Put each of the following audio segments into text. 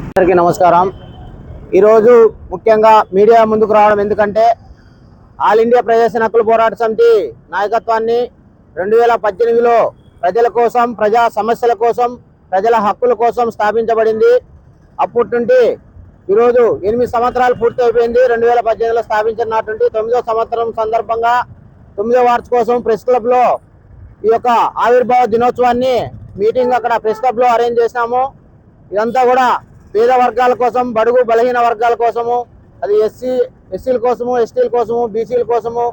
అందరికీ నమస్కారం। ఈరోజు ముఖ్యంగా మీడియా ముందుకు రావడం ఎందుకంటే ఆల్ ఇండియా ప్రజాసేన హక్కుల పోరాట సమితి నాయకత్వాన్ని 2018లో ప్రజల కోసం, ప్రజా సమస్యల కోసం, ప్రజల హక్కుల కోసం స్థాపించబడింది। అప్పటి నుండి ఈరోజు 8 సంవత్సరాలు పూర్తి అయిపోయింది। 2018లో స్థాపించిన నాటి నుండి 9వ సంవత్సరం సందర్భంగా 9వ వార్షికోత్సవం ప్రెస్ క్లబ్లో ఈ యొక్క ఆవిర్భావ దినోత్సవాన్ని మీటింగ్ అక్కడ ప్రెస్ క్లబ్లో అరేంజ్ చేసినాము। ఇదంతా కూడా పేద వర్గాల కోసం, బడుగు బలహీన వర్గాల కోసము, అది ఎస్సీల కోసము, ఎస్టీల కోసము, బీసీల కోసము,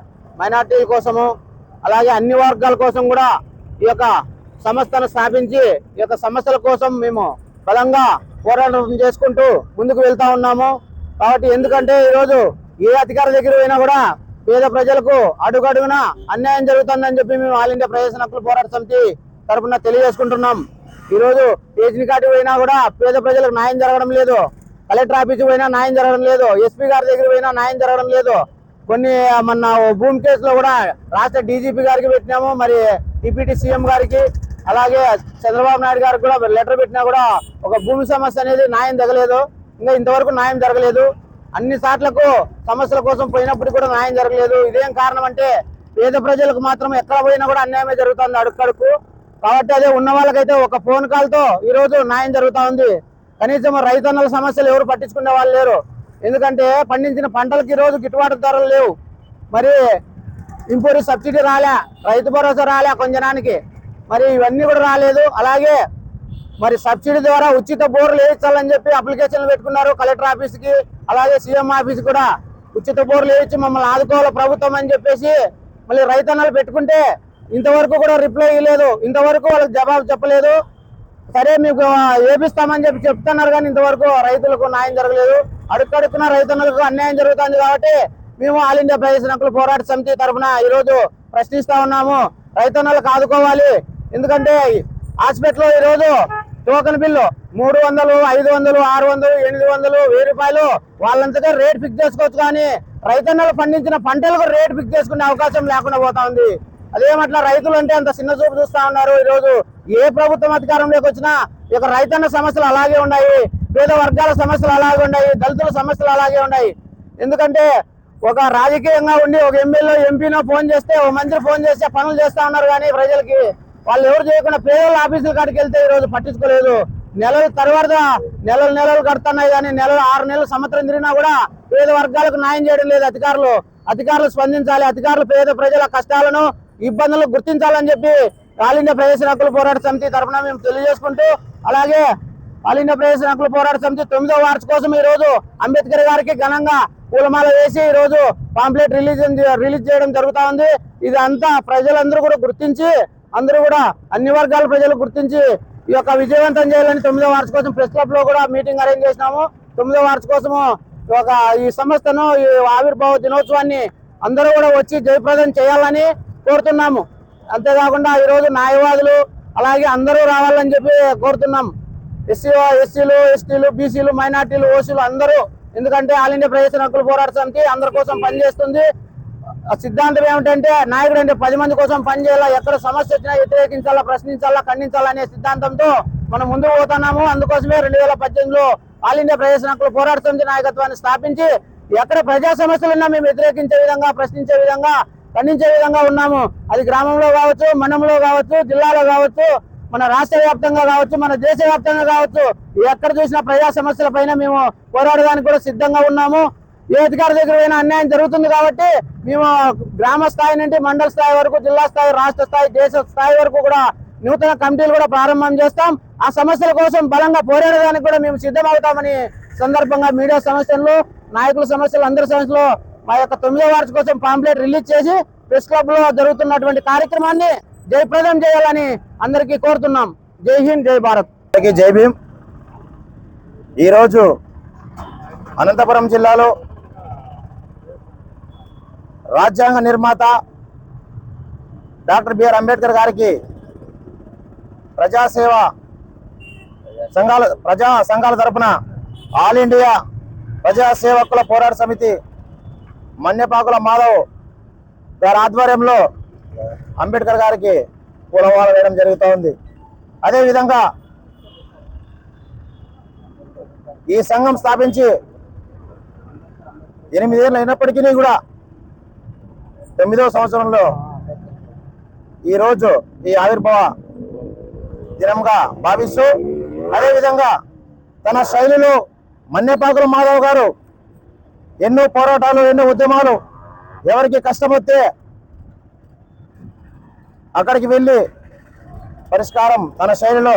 మైనార్టీల కోసము, అలాగే అన్ని వర్గాల కోసం కూడా ఈ యొక్క సంస్థను స్థాపించి ఈ యొక్క సమస్యల కోసం మేము బలంగా పోరాటం చేసుకుంటూ ముందుకు వెళ్తా ఉన్నాము। కాబట్టి ఎందుకంటే ఈరోజు ఏ అధికార దగ్గర పోయినా కూడా పేద ప్రజలకు అడుగడుగున అన్యాయం జరుగుతుందని చెప్పి మేము ఆల్ ఇండియా ప్రజాసేన హక్కుల పోరాట సమితి తరఫున తెలియజేసుకుంటున్నాం। ఈరోజు ఏజెన్సీ పోయినా కూడా పేద ప్రజలకు న్యాయం జరగడం లేదు, కలెక్టర్ ఆఫీస్ పోయినా న్యాయం జరగడం లేదు, ఎస్పీ గారి దగ్గర పోయినా న్యాయం జరగడం లేదు। కొన్ని మన భూమి కేసులో కూడా రాష్ట్ర డీజీపీ గారికి పెట్టినాము, మరి డిప్యూటీ సీఎం గారికి, అలాగే చంద్రబాబు నాయుడు గారికి కూడా లెటర్ పెట్టినా కూడా ఒక భూమి సమస్య అనేది న్యాయం జరగలేదు, ఇంకా ఇంతవరకు న్యాయం జరగలేదు। అన్ని సార్లకు సమస్యల కోసం పోయినప్పుడు కూడా న్యాయం జరగలేదు। ఇదేం కారణం అంటే పేద ప్రజలకు మాత్రం ఎక్కడ పోయినా కూడా అన్యాయమే జరుగుతుంది అడుక్కడుకు। కాబట్టి అదే ఉన్న వాళ్ళకైతే ఒక ఫోన్ కాల్తో ఈరోజు న్యాయం జరుగుతూ ఉంది। కనీసం రైతన్నల సమస్యలు ఎవరు పట్టించుకునే వాళ్ళు లేరు, ఎందుకంటే పండించిన పంటలకు ఈరోజు గిట్టుబాటు ధరలు లేవు, మరి ఇంపోర్ట్ సబ్సిడీ రాలే, రైతు భరోసా రాలే కొంజనానికి, మరి ఇవన్నీ కూడా రాలేదు। అలాగే మరి సబ్సిడీ ద్వారా ఉచిత బోర్లు వేయించాలని చెప్పి అప్లికేషన్లు పెట్టుకున్నారు కలెక్టర్ ఆఫీస్కి, అలాగే సీఎం ఆఫీస్ కూడా ఉచిత బోర్లు వేయించి మమ్మల్ని ఆదుకోవాలి ప్రభుత్వం అని చెప్పేసి మళ్ళీ రైతన్నలు పెట్టుకుంటే ఇంతవరకు కూడా రిప్లై ఇవ్వలేదు, ఇంతవరకు వాళ్ళకి జవాబు చెప్పలేదు। సరే మీకు వేపిస్తామని చెప్పి చెప్తున్నారు కానీ ఇంతవరకు రైతులకు న్యాయం జరగలేదు। అడుక్కడుక్కున రైతన్నలకు అన్యాయం జరుగుతుంది కాబట్టి మేము ఆల్ ఇండియా ప్రజాసేన హక్కుల పోరాట సమితి తరఫున ఈరోజు ప్రశ్నిస్తా ఉన్నాము, రైతన్నలకు ఆదుకోవాలి। ఎందుకంటే హాస్పిటల్లో ఈరోజు టోకెన్ బిల్లు 300, 500, 600, 800, 1000 రూపాయలు వాళ్ళంతగా రేట్ ఫిక్స్ చేసుకోవచ్చు, కానీ రైతన్నలు పండించిన పంటలకు రేట్ ఫిక్స్ చేసుకునే అవకాశం లేకుండా పోతా ఉంది। అదేమట్లా రైతులు అంటే అంత చిన్న చూపు చూస్తా ఉన్నారు। ఈరోజు ఏ ప్రభుత్వం అధికారంలోకి వచ్చినా ఇక రైతన్న సమస్యలు అలాగే ఉన్నాయి, పేద వర్గాల సమస్యలు అలాగే ఉన్నాయి, దళితుల సమస్యలు అలాగే ఉన్నాయి। ఎందుకంటే ఒక రాజకీయంగా ఉండి ఒక ఎమ్మెల్యే ఎంపీనో ఫోన్ చేస్తే, ఒక మంత్రి ఫోన్ చేస్తే పనులు చేస్తా ఉన్నారు, కానీ ప్రజలకి వాళ్ళు ఎవరు చేయకుండా పేదల ఆఫీసుల కాడికి వెళ్తే ఈరోజు పట్టించుకోలేదు। నెలల తర్వాత నెలలు కడుతున్నాయి, కానీ 6 నెలలు సంవత్సరం తిరిగినా కూడా పేద వర్గాలకు న్యాయం చేయడం లేదు అధికారులు స్పందించాలి, అధికారులు పేద ప్రజల కష్టాలను ఇబ్బందులను గుర్తించాలని చెప్పి ఆల్ ఇండియా ప్రజాసేన హక్కుల పోరాట సమితి తరఫున మేము తెలియజేసుకుంటూ, అలాగే ఆల్ ఇండియా ప్రజాసేన హక్కుల పోరాట సమితి 9వ వార్షికోత్సవం ఈ రోజు అంబేద్కర్ గారికి ఘనంగా పూలమాల వేసి ఈ రోజు పాంప్లెట్ రిలీజ్ చేయడం జరుగుతా ఉంది। ఇది అంతా ప్రజలందరూ కూడా గుర్తించి, అందరూ కూడా అన్ని వర్గాల ప్రజలు గుర్తించి ఈ యొక్క విజయవంతం చేయాలని 9వ వార్షికోత్సవం ప్రెస్ క్లబ్ లో కూడా మీటింగ్ అరేంజ్ చేసినాము। 9వ వార్షికోత్సవము ఈ సంస్థను, ఈ ఆవిర్భావ దినోత్సవాన్ని అందరూ కూడా వచ్చి జయప్రదం చేయాలని కోరుతున్నాము। అంతేకాకుండా ఈరోజు న్యాయవాదులు అలాగే అందరూ రావాలని చెప్పి కోరుతున్నాం। ఎస్సీలు, ఎస్టీలు, బీసీలు, మైనార్టీలు, ఓసీలు అందరూ, ఎందుకంటే ఆల్ ఇండియా ప్రజాసేన హక్కుల పోరాట సమితి అందరి కోసం పనిచేస్తుంది। సిద్ధాంతం ఏమిటంటే నాయకుడు అంటే 10 మంది కోసం పనిచేయాలా, ఎక్కడ సమస్య వచ్చినా వ్యతిరేకించాలా, ప్రశ్నించాలా, ఖండించాలా అనే సిద్ధాంతంతో మనం ముందుకు పోతున్నాము। అందుకోసమే 2018లో ఆల్ ఇండియా ప్రజాసేన హక్కుల పోరాట సమితి నాయకత్వాన్ని స్థాపించి ఎక్కడ ప్రజా సమస్యలున్నా మేము వ్యతిరేకించే విధంగా, ప్రశ్నించే విధంగా, ఖండించే విధంగా ఉన్నాము। అది గ్రామంలో కావచ్చు, మనంలో కావచ్చు, జిల్లాలో కావచ్చు, మన రాష్ట్ర వ్యాప్తంగా కావచ్చు, మన దేశ వ్యాప్తంగా కావచ్చు, ఎక్కడ చూసినా ప్రజా సమస్యల పైన మేము పోరాడడానికి కూడా సిద్ధంగా ఉన్నాము। ఏ అధికారి దగ్గర అయినా అన్యాయం జరుగుతుంది కాబట్టి మేము గ్రామ స్థాయి నుండి మండల స్థాయి వరకు, జిల్లా స్థాయి, రాష్ట్ర స్థాయి, దేశ స్థాయి వరకు కూడా నూతన కమిటీలు కూడా ప్రారంభం చేస్తాం। ఆ సమస్యల కోసం బలంగా పోరాడడానికి కూడా మేము సిద్ధమవుతామని సందర్భంగా మీడియా సమస్యలు, నాయకుల సమస్యలు, అందరి సమస్యలు మా యొక్క 9వ వార్షికోత్సవం పాంప్లెట్ రిలీజ్ చేసి ప్రెస్ క్లబ్ లో జరుగుతున్నటువంటి కార్యక్రమాన్ని జయప్రదం చేయాలని అందరికీ కోరుతున్నాం। జై హింద్, జై భారత్, జై భీమ్। ఈరోజు అనంతపురం జిల్లాలో రాజ్యాంగ నిర్మాత డాక్టర్ బిఆర్ అంబేద్కర్ గారికి ప్రజా సంఘాల తరపున ఆల్ ఇండియా ప్రజా సేవకుల పోరాట సమితి మన్నెపాకుల మాధవ్ గారి ఆధ్వర్యంలో అంబేద్కర్ గారికి పూలమాల వేయడం జరుగుతూ ఉంది. అదేవిధంగా ఈ సంఘం స్థాపించి 8 ఏళ్ళు అయినప్పటికీ కూడా 9వ సంవత్సరంలో ఈరోజు ఈ ఆవిర్భావ దినంగా భావిస్తూ, అదేవిధంగా తన శైలిలో మన్నెపాకుల మాధవ్ గారు ఎన్నో పోరాటాలు, ఎన్నో ఉద్యమాలు, ఎవరికి కష్టం వస్తే అక్కడికి వెళ్ళి పరిష్కారం తన శైలిలో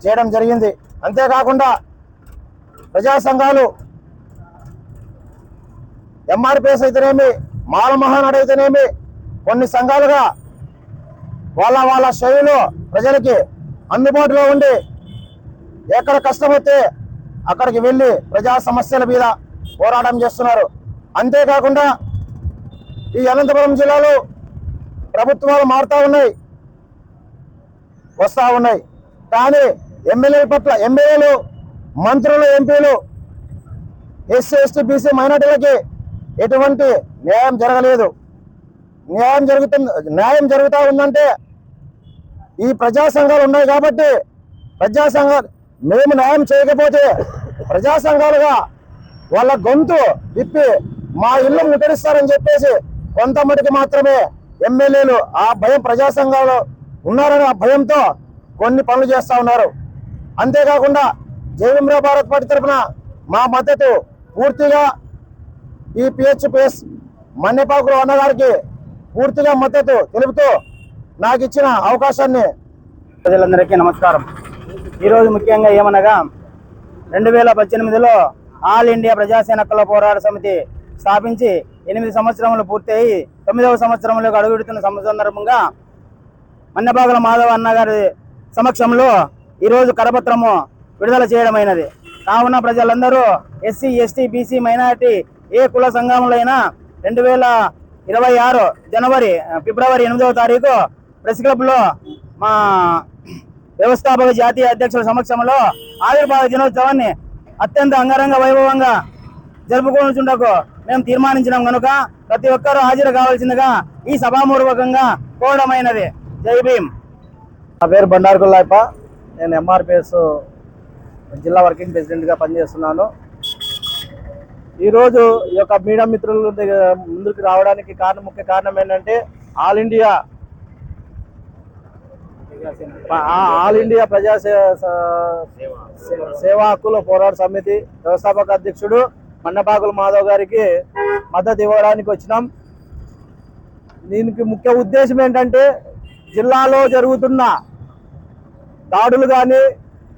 చేయడం జరిగింది. అంతేకాకుండా ప్రజా సంఘాలు ఎంఆర్పిఎస్ అయితేనేమి, మాల మహానాడు అయితేనేమి, కొన్ని సంఘాలుగా వాళ్ళ శైలిలో ప్రజలకి అందుబాటులో ఉండి ఎక్కడ కష్టం వస్తే అక్కడికి వెళ్ళి ప్రజా సమస్యల మీద పోరాటం చేస్తున్నారు. అంతేకాకుండా ఈ అనంతపురం జిల్లాలో ప్రభుత్వాలు మారుతూ ఉన్నాయి, వస్తూ ఉన్నాయి. కానీ ఎమ్మెల్యేలు, మంత్రులు, ఎంపీలు, ఎస్సీ, ఎస్టీ, బీసీ మైనార్టీలకి ఎటువంటి న్యాయం జరగలేదు. న్యాయం జరుగుతూ ఉందంటే ఈ ప్రజా సంఘాలు ఉన్నాయి కాబట్టి, ప్రజా సంఘాలు మేము న్యాయం చేయకపోతే ప్రజా సంఘాలుగా వాళ్ళ గొంతు విప్పి మా ఇల్లు ముట్టడిస్తారని చెప్పేసి కొంతమందికి మాత్రమే ఎమ్మెల్యేలు ఆ భయం, ప్రజా సంఘాలు ఉన్నారని ఆ భయంతో కొన్ని పనులు చేస్తూ ఉన్నారు. అంతేకాకుండా జయభీమరావు భారత్ పార్టీ తరఫున మా మద్దతు పూర్తిగా ఈ పిహెచ్పిఎస్ మన్నెపాకుల అన్నగారికి పూర్తిగా మద్దతు తెలుపుతూ నాకు ఇచ్చిన అవకాశాన్ని ప్రజలందరికీ నమస్కారం. ఈరోజు ముఖ్యంగా ఏమనగా 2018లో ఆల్ ఇండియా ప్రజాసేన హక్కుల పోరాట సమితి స్థాపించి 8 సంవత్సరములు పూర్తయి 9వ సంవత్సరంలోకి అడుగుపెడుతున్న సందర్భంగా మన్నెపాకుల మాధవ్ అన్నగారి సమక్షంలో ఈరోజు కరపత్రము విడుదల చేయడమైనది. కావున ప్రజలందరూ ఎస్సీ, ఎస్టీ, బీసీ, మైనారిటీ ఏ కుల సంఘములైనా 2026 ఫిబ్రవరి 8వ తారీఖు ప్రెస్ క్లబ్లో మా వ్యవస్థాపక జాతీయ అధ్యక్షుల సమక్షంలో ఆవిర్భావ దినోత్సవాన్ని అత్యంత అంగరంగ వైభవంగా జరుపుకుంటుటకు మేము తీర్మానించినాం కనుక ప్రతి ఒక్కరూ హాజరు కావాల్సిందిగా ఈ సభాపూర్వకంగా కోరడమైనది. జై భీమ్. నా పేరు బండారు గుల్లాయప్ప. నేను ఎంఆర్పిఎస్ జిల్లా వర్కింగ్ ప్రెసిడెంట్గా పనిచేస్తున్నాను. ఈరోజు ఈ యొక్క మీడియా మిత్రుల ముందుకు రావడానికి ముఖ్య కారణం ఏంటంటే ఆల్ ఇండియా ప్రజా సేవా హక్కుల పోరాట సమితి వ్యవస్థాపక అధ్యక్షుడు మన్నెపాకుల మాధవ్ గారికి మద్దతు ఇవ్వడానికి వచ్చినాం. దీనికి ముఖ్య ఉద్దేశం ఏంటంటే జిల్లాలో జరుగుతున్న దాడులు కానీ,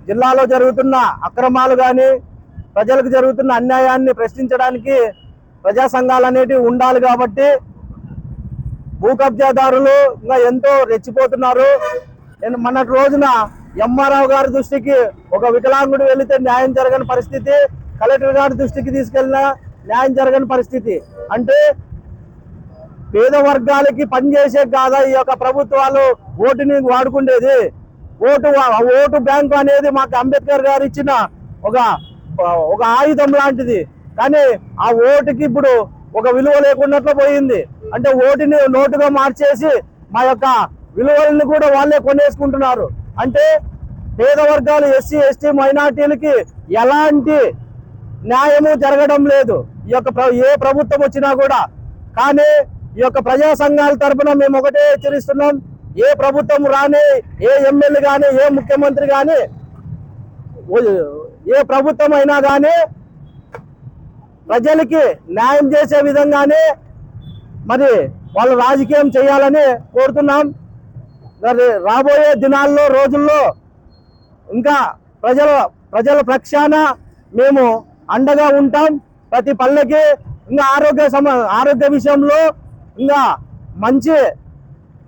జిల్లాలో జరుగుతున్న అక్రమాలు కానీ, ప్రజలకు జరుగుతున్న అన్యాయాన్ని ప్రశ్నించడానికి ప్రజా సంఘాలు అనేటివి ఉండాలి. కాబట్టి భూ కబ్జాదారులు ఇంకా ఎంతో రెచ్చిపోతున్నారు. నేను మొన్నటి రోజున ఎంఆర్ఓ గారి దృష్టికి ఒక వికలాంగుడు వెళితే న్యాయం జరగని పరిస్థితి, కలెక్టర్ గారి దృష్టికి తీసుకెళ్ళినా న్యాయం జరగని పరిస్థితి. అంటే పేద వర్గాలకి పనిచేసే కాదా ఈ యొక్క ప్రభుత్వాలు ఓటుని వాడుకుండేది? ఓటు బ్యాంకు అనేది మాకు అంబేద్కర్ గారు ఇచ్చిన ఒక ఆయుధం లాంటిది. కానీ ఆ ఓటుకి ఇప్పుడు ఒక విలువ లేకున్నట్లు పోయింది. అంటే ఓటుని నోటుగా మార్చేసి మా యొక్క విలువలను కూడా వాళ్ళే కొనేసుకుంటున్నారు. అంటే పేద వర్గాలు, ఎస్సీ, ఎస్టీ, మైనార్టీలకి ఎలాంటి న్యాయము జరగడం లేదు ఈ యొక్క ఏ ప్రభుత్వం వచ్చినా కూడా. కానీ ఈ యొక్క ప్రజా సంఘాల తరఫున మేము ఒకటే హెచ్చరిస్తున్నాం, ఏ ప్రభుత్వం రాని, ఏ ఎమ్మెల్యే కానీ, ఏ ముఖ్యమంత్రి కానీ, ఏ ప్రభుత్వం అయినా కానీ ప్రజలకి న్యాయం చేసే విధంగానే మరి వాళ్ళు రాజకీయం చేయాలని కోరుతున్నాం. మరి రాబోయే దినాల్లో, రోజుల్లో ఇంకా ప్రజల పక్షాన మేము అండగా ఉంటాం. ప్రతి పల్లెకి ఇంకా ఆరోగ్య విషయంలో ఇంకా మంచి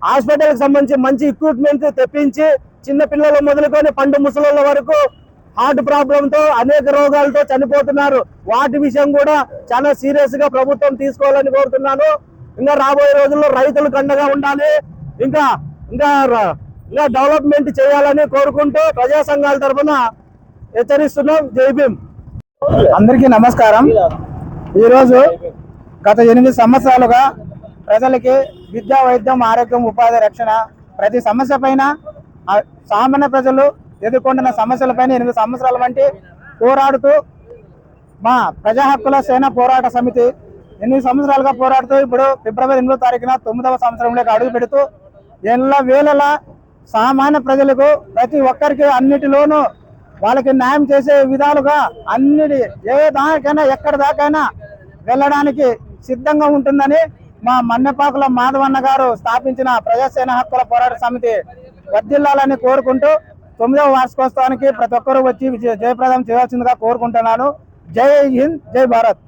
హాస్పిటల్కి సంబంధించి మంచి ఎక్విప్మెంట్ తెప్పించి చిన్న పిల్లలు మొదలుకొని పండు ముసలోళ్ళ వరకు హార్ట్ ప్రాబ్లంతో అనేక రోగాలతో చనిపోతున్నారు. వాటి విషయం కూడా చాలా సీరియస్ గా ప్రభుత్వం తీసుకోవాలని కోరుతున్నాను. ఇంకా రాబోయే రోజుల్లో రైతులకు అండగా ఉండాలి, ఇంకా డెవలప్మెంట్ చేయాలని కోరుకుంటూ ప్రజా సంఘాల తరఫున హెచ్చరిస్తున్నాం. జై భీమ్. అందరికీ నమస్కారం. ఈరోజు గత 8 సంవత్సరాలుగా ప్రజలకి విద్యా, వైద్యం, ఆరోగ్యం, ఉపాధి, రక్షణ ప్రతి సమస్య పైన సామాన్య ప్రజలు ఎదుర్కొంటున్న సమస్యలపైన 8 సంవత్సరాల వంటి పోరాడుతూ మా ప్రజా హక్కుల సేన పోరాట సమితి 8 సంవత్సరాలుగా పోరాడుతూ ఇప్పుడు ఫిబ్రవరి 8వ తారీఖున 9వ సంవత్సరంలోకి అడుగు పెడుతూ వేళలా సామాన్య ప్రజలకు ప్రతి ఒక్కరికి అన్నిటిలోనూ వాళ్ళకి న్యాయం చేసే విధాలుగా ఏ దానికైనా ఎక్కడి దాకైనా వెళ్ళడానికి సిద్ధంగా ఉంటుందని మా మన్నెపాకుల మాధవన్న గారు స్థాపించిన ప్రజాసేన హక్కుల పోరాట సమితి వర్ధిల్లాలని కోరుకుంటూ 9వ వార్షికోత్సవానికి ప్రతి ఒక్కరూ వచ్చి జయప్రదం చేయాల్సిందిగా కోరుకుంటున్నాను. జై హింద్, జై భారత్.